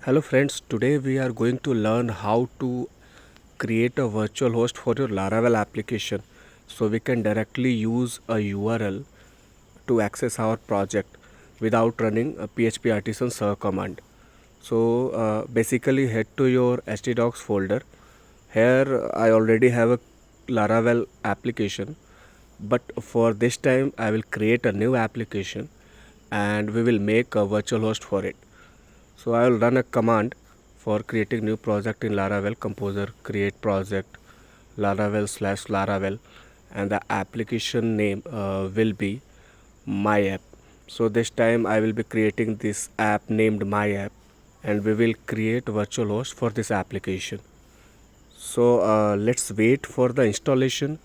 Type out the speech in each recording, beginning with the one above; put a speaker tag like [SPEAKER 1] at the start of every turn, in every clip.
[SPEAKER 1] Hello friends, today we are going to learn how to create a virtual host for your Laravel application so we can directly use a URL to access our project without running a PHP artisan server command. So basically head to your htdocs folder. Here I already have a Laravel application, but for this time I will create a new application and we will make a virtual host for it. So I will run a command for creating new project in Laravel composer create project Laravel slash Laravel, and the application name will be my app. So this time I will be creating this app named my app, and we will create virtual host for this application. So let's wait for the installation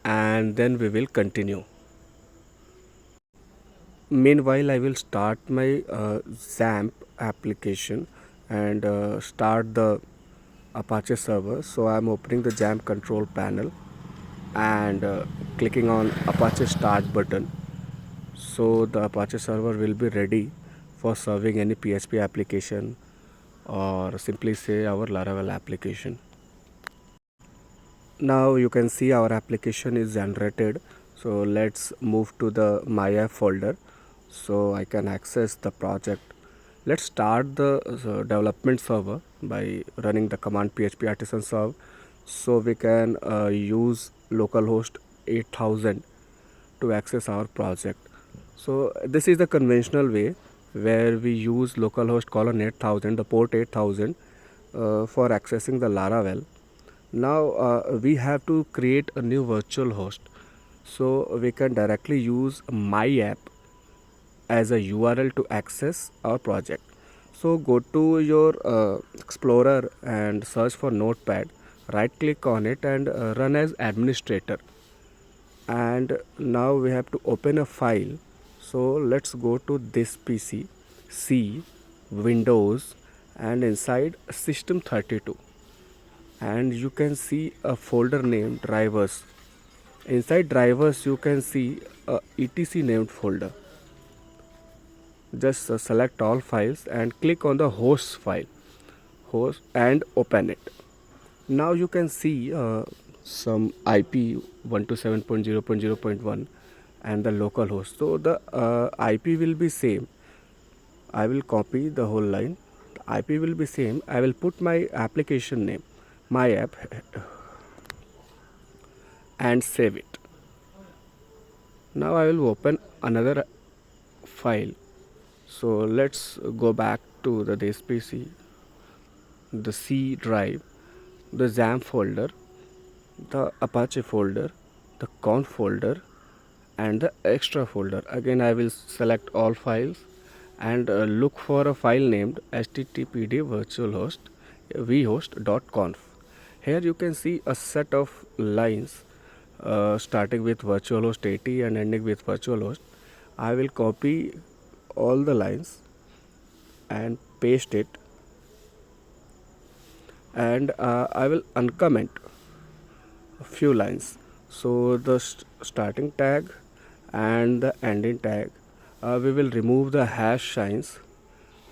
[SPEAKER 1] and then we will continue. Meanwhile, I will start my XAMPP application and start the Apache server. So I'm opening the XAMPP control panel and clicking on Apache start button. So the Apache server will be ready for serving any PHP application or simply say our Laravel application. Now you can see our application is generated. So let's move to the my app folder so I can access the project. Let's start the development server by running the command php artisan serve so we can use localhost 8000 to access our project. So this is the conventional way where we use localhost colon 8000, the port 8000 for accessing the Laravel. Now we have to create a new virtual host so we can directly use my app as a URL to access our project. So go to your Explorer and search for Notepad, right click on it and run as administrator. And now we have to open a file. So let's go to this PC, C, Windows, and inside System32. And you can see a folder named drivers. Inside drivers you can see a etc named folder. Just select all files and click on the host file, host, and open it. Now you can see some IP 127.0.0.1 and the local host. So the IP will be same. I will copy the whole line. The IP will be same. I will put my application name, my app, and save it. Now I will open another file. So let's go back to this PC, the C drive, the XAMPP folder, the Apache folder, the conf folder, and the extra folder. Again I will select all files and look for a file named httpd virtualhost vhost.conf. Here you can see a set of lines starting with virtualhost 80 and ending with virtualhost. I will copy all the lines and paste it, and I will uncomment a few lines. So the starting tag and the ending tag, we will remove the hash signs.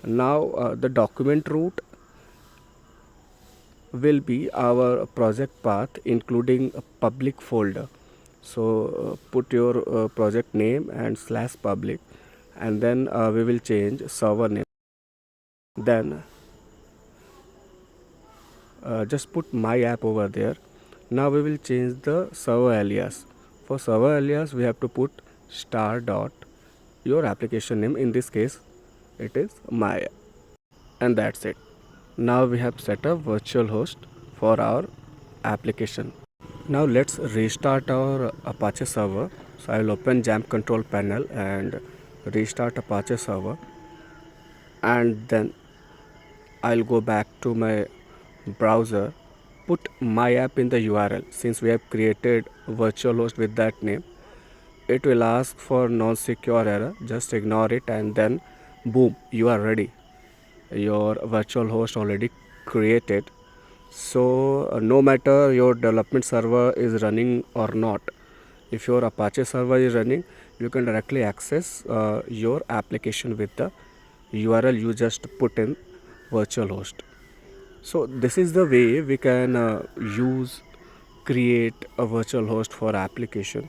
[SPEAKER 1] Now the document root will be our project path including a public folder. So put your project name and slash public, and then we will change server name. Then just put my app over there. Now we will change the server alias. For server alias we have to put star dot your application name. In this case it is my app, and that's it. Now we have set up virtual host for our application. Now let's restart our Apache server. So I will open XAMPP control panel and restart Apache server, and then I'll go back to my browser, put my app in the URL. Since we have created virtual host with that name, it will ask for non-secure error. Just ignore it, and then boom, you are ready. Your virtual host already created. So no matter your development server is running or not, if your Apache server is running, you can directly access your application with the URL you just put in virtual host. So this is the way we can use create a virtual host for application.